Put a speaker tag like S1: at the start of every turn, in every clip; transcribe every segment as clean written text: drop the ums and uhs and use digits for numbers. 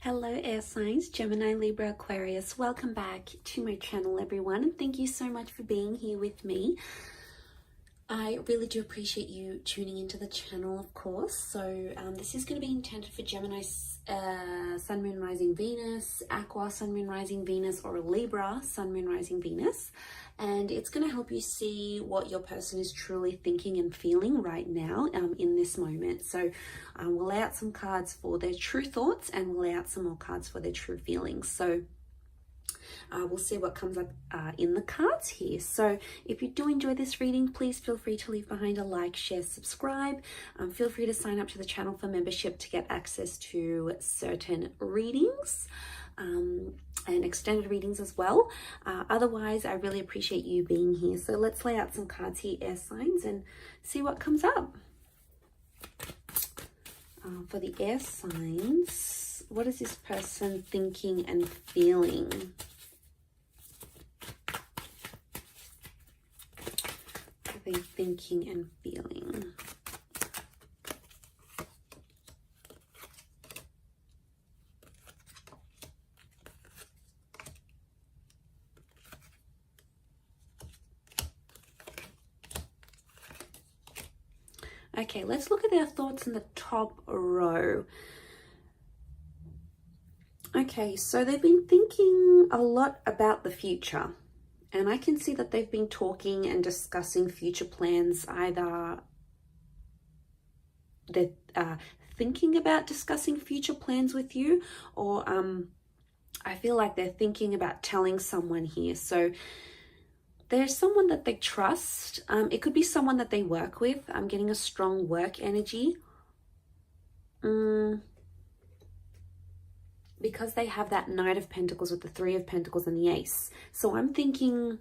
S1: Hello air signs, Gemini, Libra, Aquarius. Welcome back to my channel, everyone, and thank you so much for being here with me. I really do appreciate you tuning into the channel, of course. So this is going to be intended for Gemini, Sun, Moon, Rising, Venus, Aqua, Sun, Moon, Rising, Venus, or Libra, Sun, Moon, Rising, Venus. And it's going to help you see what your person is truly thinking and feeling right now in this moment. So we'll lay out some cards for their true thoughts, and we'll lay out some more cards for their true feelings. So we'll see what comes up in the cards here. So if you do enjoy this reading, please feel free to leave behind a like, share, subscribe. Feel free to sign up to the channel for membership to get access to certain readings and extended readings as well. Otherwise, I really appreciate you being here. So let's lay out some cards here, air signs, and see what comes up. For the air signs, what is this person thinking and feeling? What are they thinking and feeling? Okay, let's look at their thoughts in the top row. Okay, so they've been thinking a lot about the future, and I can see that they've been talking and discussing future plans. Either they're thinking about discussing future plans with you, or I feel like they're thinking about telling someone here. So there's someone that they trust. It could be someone that they work with. I'm getting a strong work energy. Because they have that Knight of Pentacles with the Three of Pentacles and the Ace. So I'm thinking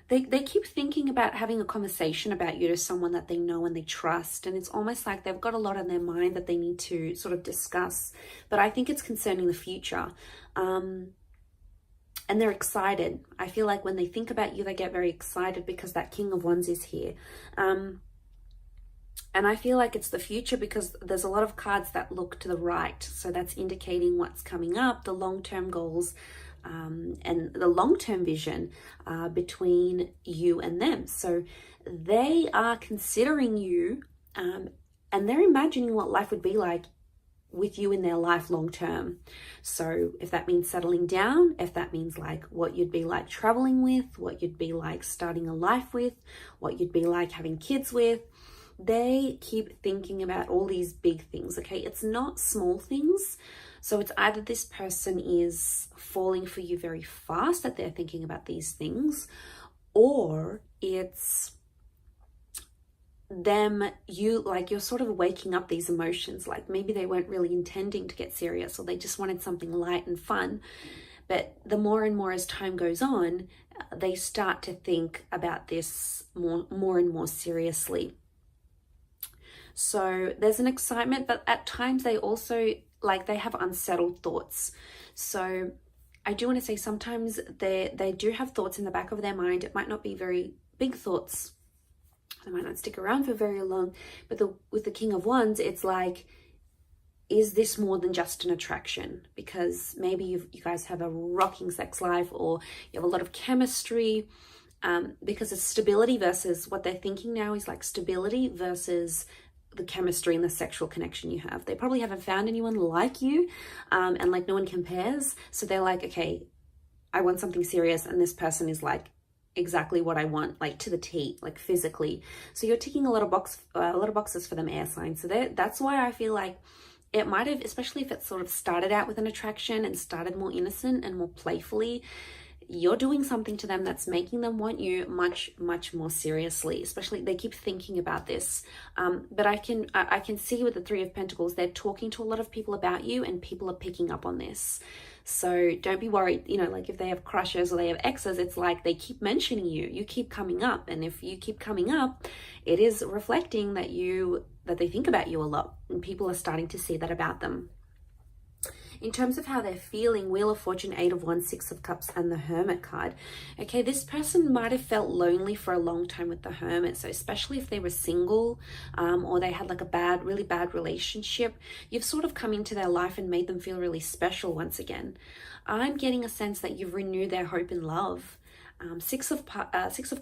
S1: they keep thinking about having a conversation about you to someone that they know and they trust. And it's almost like they've got a lot on their mind that they need to sort of discuss. But I think it's concerning the future. And they're excited. I feel like when they think about you, they get very excited because that King of Wands is here. And I feel like it's the future because there's a lot of cards that look to the right. So that's indicating what's coming up, the long-term goals, and the long-term vision between you and them. So they are considering you and they're imagining what life would be like with you in their life long term. So if that means settling down, if that means like what you'd be like traveling with, what you'd be like starting a life with, what you'd be like having kids with, they keep thinking about all these big things. Okay, it's not small things. So it's either this person is falling for you very fast that they're thinking about these things, or it's them, you're sort of waking up these emotions. Like maybe they weren't really intending to get serious, or they just wanted something light and fun. But the more and more as time goes on, they start to think about this more and more seriously. So there's an excitement, but at times they also they have unsettled thoughts. So I do want to say sometimes they do have thoughts in the back of their mind. It might not be very big thoughts. They might not stick around for very long, but with the King of Wands, it's like, is this more than just an attraction? Because maybe you guys have a rocking sex life, or you have a lot of chemistry, because it's stability versus what they're thinking now is like stability versus the chemistry and the sexual connection you have. They probably haven't found anyone like you, and like no one compares. So they're like, okay, I want something serious, and this person is like exactly what I want, like to the T, like physically. So you're ticking a lot of boxes for them, air signs. So that's why I feel like it might have, especially if it sort of started out with an attraction and started more innocent and more playfully, you're doing something to them that's making them want you much, much more seriously. Especially they keep thinking about this. But I can see with the Three of Pentacles, they're talking to a lot of people about you, and people are picking up on this. So don't be worried, like if they have crushes or they have exes, it's like they keep mentioning you keep coming up. And if you keep coming up, it is reflecting that they think about you a lot, and people are starting to see that about them. in terms of how they're feeling, Wheel of Fortune, 8 of Wands, 6 of Cups, and the Hermit card. Okay, this person might have felt lonely for a long time with the Hermit. So especially if they were single, or they had like a really bad relationship, you've sort of come into their life and made them feel really special once again. I'm getting a sense that you've renewed their hope and love. Six of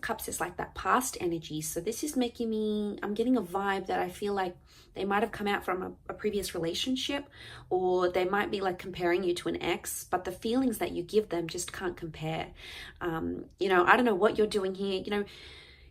S1: Cups is like that past energy. So this is making me, I'm getting a vibe that I feel like they might have come out from a previous relationship, or they might be like comparing you to an ex, but the feelings that you give them just can't compare. You know, I don't know what you're doing here. You know,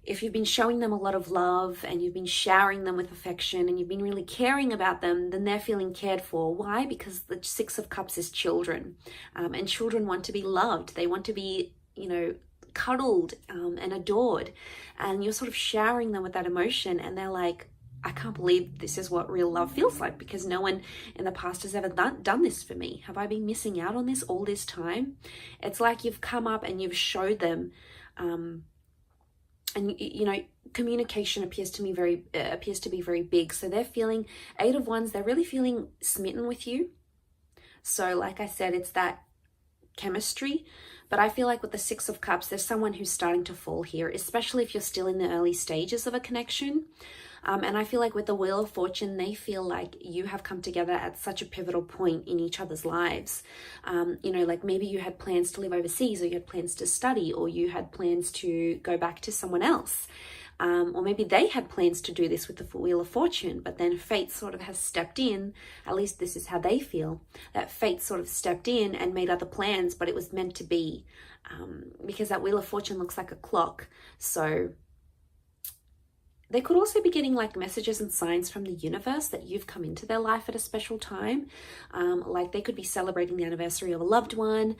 S1: if you've been showing them a lot of love and you've been showering them with affection and you've been really caring about them, then they're feeling cared for. Why? Because the 6 of Cups is children, and children want to be loved. They want to be, you know, cuddled and adored, and you're sort of showering them with that emotion, and they're like, I can't believe this is what real love feels like, because no one in the past has ever done this for me. Have I been missing out on this all this time? It's like you've come up and you've showed them, and you know, communication appears to be very big. So they're feeling 8 of Wands. They're really feeling smitten with you. So like I said, it's that chemistry. But I feel like with the 6 of Cups, there's someone who's starting to fall here, especially if you're still in the early stages of a connection. And I feel like with the Wheel of Fortune, they feel like you have come together at such a pivotal point in each other's lives. You know, like maybe you had plans to live overseas, or you had plans to study, or you had plans to go back to someone else. Or maybe they had plans to do this with the Wheel of Fortune, but then fate sort of has stepped in. At least this is how they feel, that fate sort of stepped in and made other plans, but it was meant to be, because that Wheel of Fortune looks like a clock. So they could also be getting like messages and signs from the universe that you've come into their life at a special time. Like they could be celebrating the anniversary of a loved one.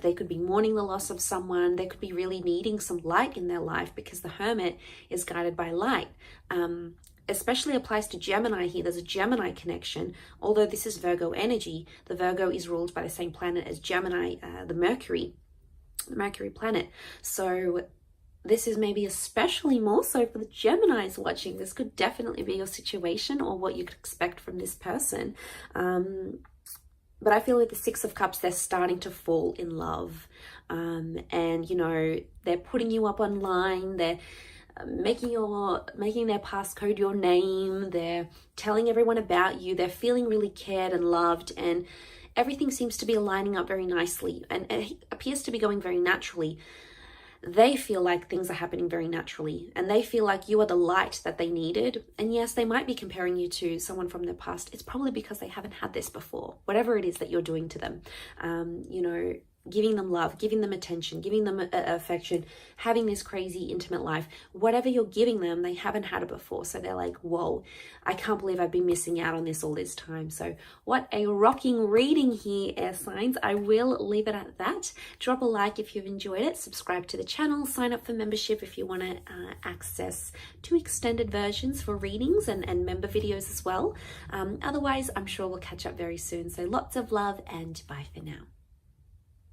S1: They could be mourning the loss of someone. They could be really needing some light in their life, because the Hermit is guided by light. Especially applies to Gemini here. There's a Gemini connection. Although this is Virgo energy, the Virgo is ruled by the same planet as Gemini, the Mercury planet. So this is maybe especially more so for the Geminis watching. This could definitely be your situation, or what you could expect from this person. But I feel with the 6 of Cups, they're starting to fall in love. And, you know, they're putting you up online. They're making their passcode your name. They're telling everyone about you. They're feeling really cared and loved. And everything seems to be aligning up very nicely. And it appears to be going very naturally. They feel like things are happening very naturally, and they feel like you are the light that they needed. And yes, they might be comparing you to someone from their past. It's probably because they haven't had this before, whatever it is that you're doing to them. You know, giving them love, giving them attention, giving them affection, having this crazy intimate life, whatever you're giving them, they haven't had it before. So they're like, whoa, I can't believe I've been missing out on this all this time. So what a rocking reading here, air signs. I will leave it at that. Drop a like if you've enjoyed it. Subscribe to the channel. Sign up for membership if you want to access 2 extended versions for readings and member videos as well. Otherwise, I'm sure we'll catch up very soon. So lots of love, and bye for now.